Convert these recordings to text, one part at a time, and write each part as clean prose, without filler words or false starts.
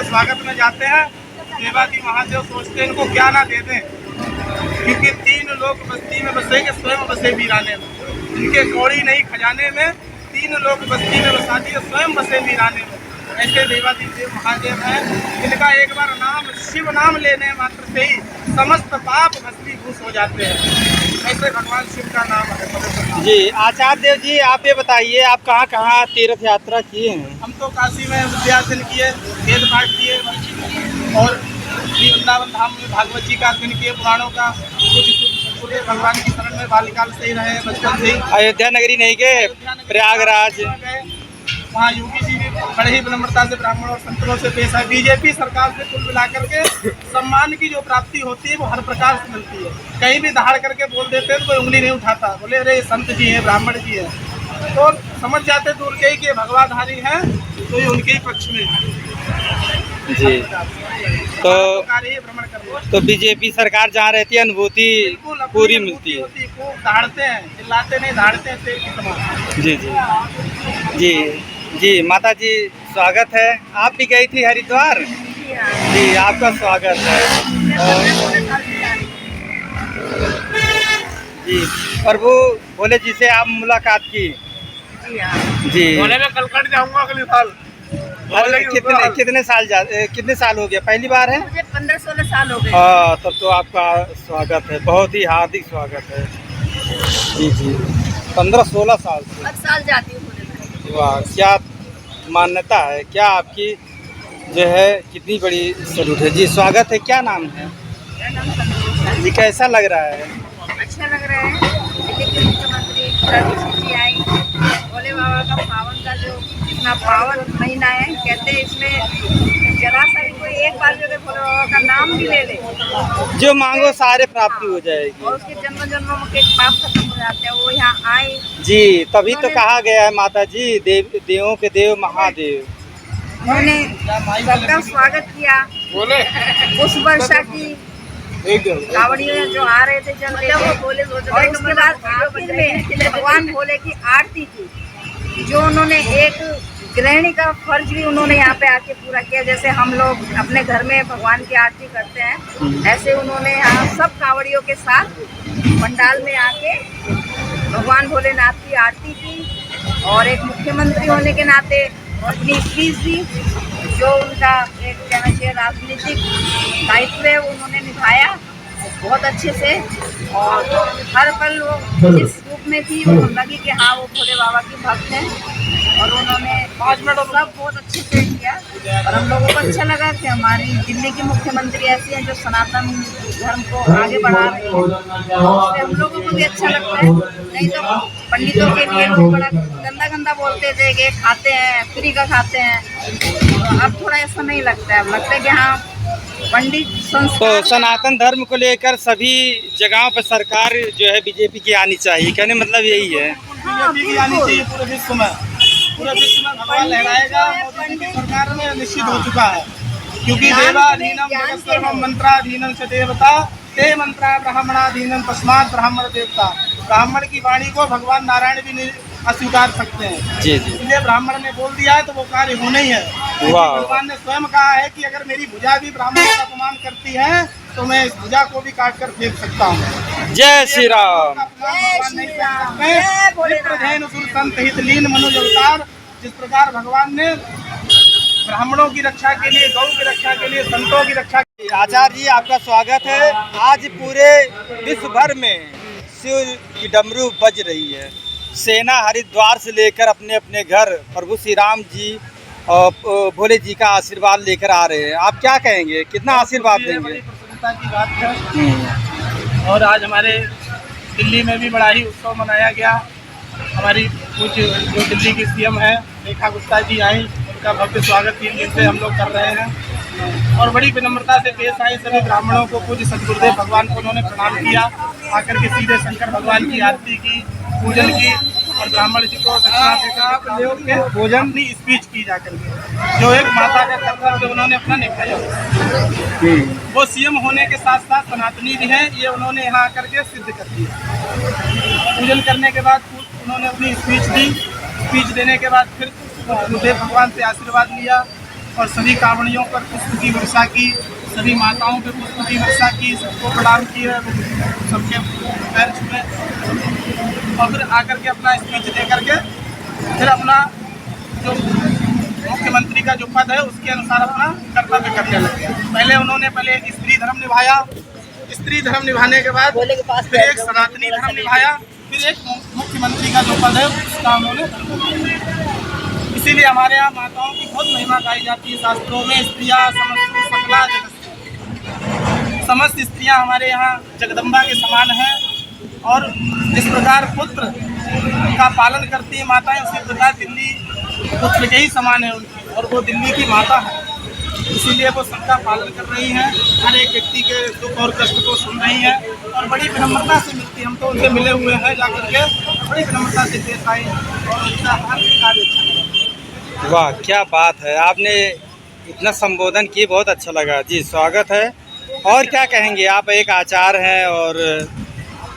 स्वागत में जाते हैं, देवादी महादेव सोचते हैं इनको क्या ना दे दें, क्योंकि 3 लोग बस्ती में बसेंगे, स्वयं बसे वीराने में। इनके कौड़ी नहीं खजाने में, 3 लोग बस्ती में बसा दिए, स्वयं बसे वीराने में। ऐसे देवादी देव महादेव हैं, इनका एक बार नाम शिव नाम लेने मात्र से ही समस्त पाप भस्मीभूत हो जाते हैं। ऐसे भगवान शिव का नाम है जी। आचार्य देव जी, आप ये बताइए, आप कहाँ कहाँ तीर्थ यात्रा किए हैं? हम तो काशी में विद्यार्जन किए, वेद पाठ किए और श्री वृंदावन धाम में भागवत जी का अध्ययन किए, पुराणों का कुछ भगवान की शरण में बाल्यकाल से ही रहे, बचपन से ही। अयोध्या नगरी नहीं गए? प्रयागराज वहाँ योगी जी भी बड़े ही विनम्रता से ब्राह्मण और संतों से पेश आए। बीजेपी सरकार से कुल मिलाकर के सम्मान की जो प्राप्ति होती है वो हर प्रकार से मिलती है। कहीं भी दहाड़ करके बोल देते हैं तो कोई उंगली नहीं उठाता, बोले अरे संत जी हैं, ब्राह्मण जी हैं, तो समझ जाते दूर के ही कि भगवाधारी हैं, तो ये उनके ही पक्ष में जी। भ्रमण कर तो बीजेपी सरकार जहाँ रहती है अनुभूति पूरी मिलती है। खूब दहाड़ते हैं, चिल्लाते नहीं, दहाड़ते हैं तेल की समान। जी जी जी जी। माता जी स्वागत है। आप भी गई थी हरिद्वार? जी, आपका स्वागत है। जी, प्रभु भोले जी से आप मुलाकात की? जी। मैं कलकट जाऊंगा अगले साल। कितने साल हो गया? पहली बार है? मुझे 15-16 साल हो गए। हाँ, तब तो आपका स्वागत है, बहुत ही हार्दिक स्वागत है। जी जी। 15-16 साल से हर साल जाती हूँ। वाह, क्या मान्यता है, क्या आपकी जो है कितनी बड़ी सैल्यूट है। जी स्वागत है। क्या नाम है जी? कैसा लग रहा है? अच्छा लग रहा है। दिल्ली के मुख्यमंत्री जी आई, भोले बाबा का पावन का जो इतना पावन महीना है, कहते हैं इसमें जरा सा भी कोई एक बार जो भोले बाबा का नाम भी ले ले, जो मांगो सारे प्राप्ति हो जाएगी और उसके जन्म जन्मों के पाप खत्म हो जाते हैं। वो यहाँ आए जी, तभी तो कहा गया है माता जी, देवों के देव महादेव। उन्होंने सबका स्वागत किया। उस वर्षा की कावड़ियों जो आ रहे थे जल लेके, और उसके बाद आखिर में भगवान भोले की आरती की, जो उन्होंने एक गृहिणी का फर्ज भी उन्होंने यहाँ पे आके पूरा किया। जैसे हम लोग अपने घर में भगवान की आरती करते हैं, ऐसे उन्होंने यहाँ सब कावड़ियों के साथ पंडाल में आके भगवान भोलेनाथ की आरती की, और एक मुख्यमंत्री होने के नाते अपनी स्पीच दी, जो उनका एक कहना चाहिए राजनीतिक दायित्व है वो उन्होंने निभाया बहुत अच्छे से। और हर पल वो जिस रूप में थी वो लगी कि हाँ वो भोले बाबा की भक्त हैं, और उन्होंने 5 मिनट सब बहुत अच्छे से किया। और हम लोगों को अच्छा लगा कि हमारी दिल्ली की मुख्यमंत्री ऐसी हैं जो सनातन धर्म को आगे बढ़ा रही है, उससे हम लोगों को भी अच्छा लगता है। नहीं तो पंडितों के लिए लोग बड़ा गंदा गंदा बोलते थे कि खाते हैं, फ्री का खाते हैं, तो अब थोड़ा ऐसा नहीं लगता है। अब लगता है कि हाँ पंडित तो सनातन धर्म को लेकर सभी जगहों पर सरकार जो है बीजेपी की आनी चाहिए, कहने मतलब यही है। बीजेपी की आनी चाहिए पूरे विश्व में, भगवान लहराएगा। मोदी जी की सरकार में निश्चित हो चुका है, क्योंकि देवाधीनम सर्वम मंत्राधीनम च देवता ते मंत्रा ब्राह्मणाधीनम तस्मात् ब्राह्मण देवता। ब्राह्मण की वाणी को भगवान नारायण भी अस्वीकार सकते हैं। जी जी। इसलिए ब्राह्मण ने बोल दिया है तो वो कार्य होना ही है। भगवान ने स्वयं कहा है कि अगर मेरी भुजा भी ब्राह्मणों का अपमान करती है तो मैं इस भुजा को भी काट कर फेंक सकता हूँ। जय श्री राम। संत हित लीन मनोज अवतार, जिस प्रकार भगवान ने ब्राह्मणों की रक्षा के लिए, गौ की रक्षा के लिए, संतों की रक्षा के लिए। आचार्य जी आपका स्वागत है। आज पूरे विश्व भर में शिव की डमरू बज रही है। सेना हरिद्वार से लेकर अपने अपने घर प्रभु श्री राम जी और भोले जी का आशीर्वाद लेकर आ रहे हैं। आप क्या कहेंगे, कितना आशीर्वाद देंगे? प्रसन्नता की बात है। और आज हमारे दिल्ली में भी बड़ा ही उत्सव मनाया गया। हमारी कुछ जो दिल्ली की सीएम है रेखा गुप्ता जी आई, उनका भव्य स्वागत 3 दिन से हम लोग कर रहे हैं, और बड़ी विनम्रता से पेश आए सभी ब्राह्मणों को। पूज्य सदगुरुदेव भगवान को उन्होंने प्रणाम किया, आकर के सीधे शंकर भगवान की आरती की, पूजन की, और ब्राह्मण जी को दक्षिणा देकर के भोजन की स्पीच की जाकर के, जो एक माता का कर्तव्य उन्होंने अपना निभाया। वो सीएम होने के साथ साथ सनातनी भी हैं, ये उन्होंने यहाँ आकर के सिद्ध कर दिया। पूजन करने के बाद उन्होंने अपनी स्पीच दी। स्पीच देने के बाद फिर गुरुदेव भगवान से आशीर्वाद लिया, और सभी कांवड़ियों पर पुष्प की वर्षा की, सभी माताओं पे पुष्प की वर्षा की, सबको प्रणाम किया, सबके पैर छुए और फिर आकर के अपना स्पीच दे करके फिर अपना जो मुख्यमंत्री का जो पद है उसके अनुसार अपना कर्तव्य करने लगे। पहले उन्होंने एक स्त्री धर्म निभाया, स्त्री धर्म निभाने के बाद फिर एक सनातनी धर्म निभाया, फिर एक मुख्यमंत्री का जो पद है उसका उन्होंने। इसीलिए हमारे यहाँ माताओं की बहुत महिमा गाई जाती है शास्त्रों में। स्त्रियाँ समस्त स्त्रियाँ हमारे यहाँ जगदम्बा के समान हैं और जिस प्रकार पुत्र का पालन करती है माताएं, उसी प्रकार दिल्ली पुत्र के ही समान है उनकी, और वो दिल्ली की माता है। इसीलिए वो सबका पालन कर रही हैं, हर एक व्यक्ति के दुख और कष्ट को सुन रही हैं और बड़ी विनम्रता से मिलती। हम तो उनसे मिले हुए हैं जाकर के, बड़ी विनम्रता से पेश आए और उनका हर कार्य अच्छा। वाह, क्या बात है, आपने इतना संबोधन किए, बहुत अच्छा लगा जी। स्वागत है। और क्या कहेंगे आप, एक आचार्य हैं और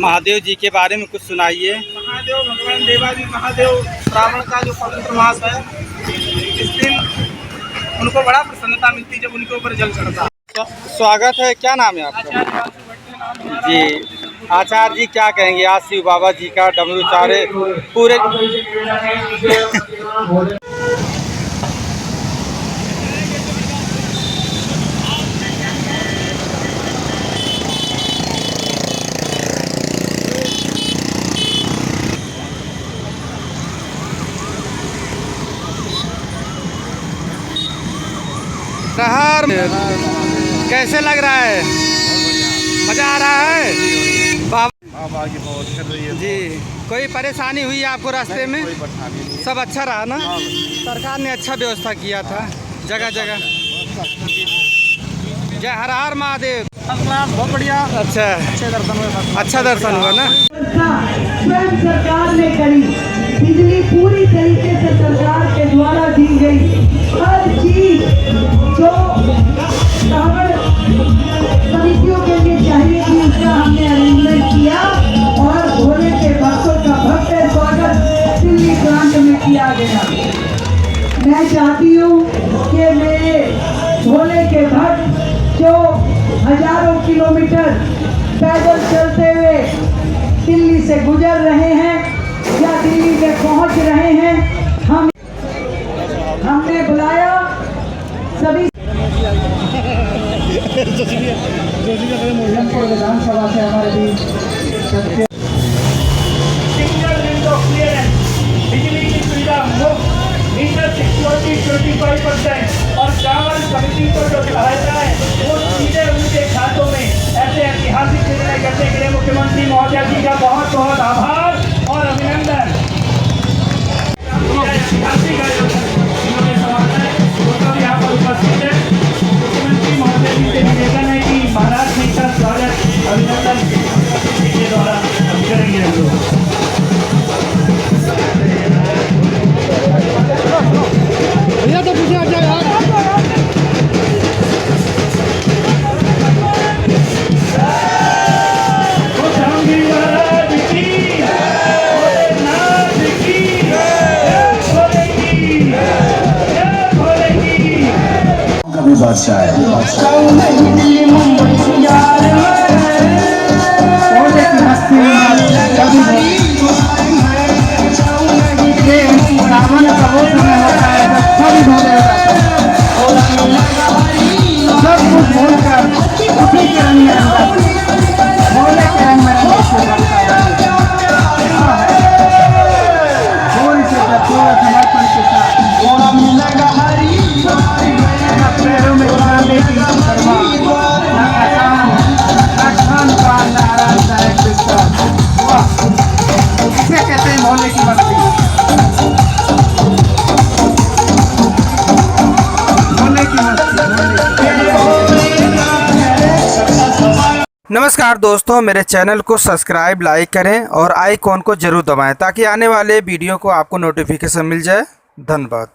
महादेव जी के बारे में कुछ सुनाइए। महादेव भगवान देवाजी महादेव श्रावण का जो पवित्र मास है, इस दिन उनको बड़ा प्रसन्नता मिलती है जब उनके ऊपर जल चढ़ता है। स्वागत है। क्या नाम है आपका? जी आचार्य जी, क्या कहेंगे आज शिव बाबा जी का डमरू चारे पूरे शहर कैसे लग रहा है? मजा आ रहा है? बाबा की बहुत कर रही है जी। कोई परेशानी हुई आपको रास्ते में? कोई परेशानी नहीं, सब अच्छा रहा ना? सरकार ने अच्छा व्यवस्था किया था जगह जगह। जय हर हर महादेव। बहुत बढ़िया, अच्छा, अच्छे दर्शन हुए, अच्छा दर्शन हुआ ना? स्वयं सरकार ने करी, बिजली पूरी तरीके से सरकार के द्वारा दी गई। हर चीज जो समितियों के लिए चाहिए थी उसका हमने अरेंजमेंट किया और भोले के भक्तों का भव्य स्वागत दिल्ली प्रांत में किया गया। मैं चाहती हूँ कि मेरे भोले के भक्त जो हजारों किलोमीटर पैदल चलते हुए दिल्ली से गुजर रहे हैं या दिल्ली में पहुंच रहे हैं, हमने बुलाया सभी विधानसभा से हमारे बीच सिंगल विंडो क्लियरेंस, बिजली की सुविधा मुफ्त, मीटर सिक्योरिटी 25% और चावल समिति को जो सहायता है वो सीधे उनके खातों में। ऐसे ऐतिहासिक निर्णय करने के लिए मुख्यमंत्री महोदय जी का बहुत बहुत आभार और अभिनंदन। ऐतिहासिक इन्होंने समाधान है उसका भी यहाँ पर उपस्थित है। मुख्यमंत्री महोदय जी से निवेदन है कि महाराज जी का स्वागत अभिनंदन के द्वारा करेंगे हम लोग। भैया तो पीछे आ जाए यार। कभी बादशाह है नमस्कार दोस्तों, मेरे चैनल को सब्सक्राइब, लाइक करें और आइकॉन को जरूर दबाएं ताकि आने वाले वीडियो को आपको नोटिफिकेशन मिल जाए। धन्यवाद।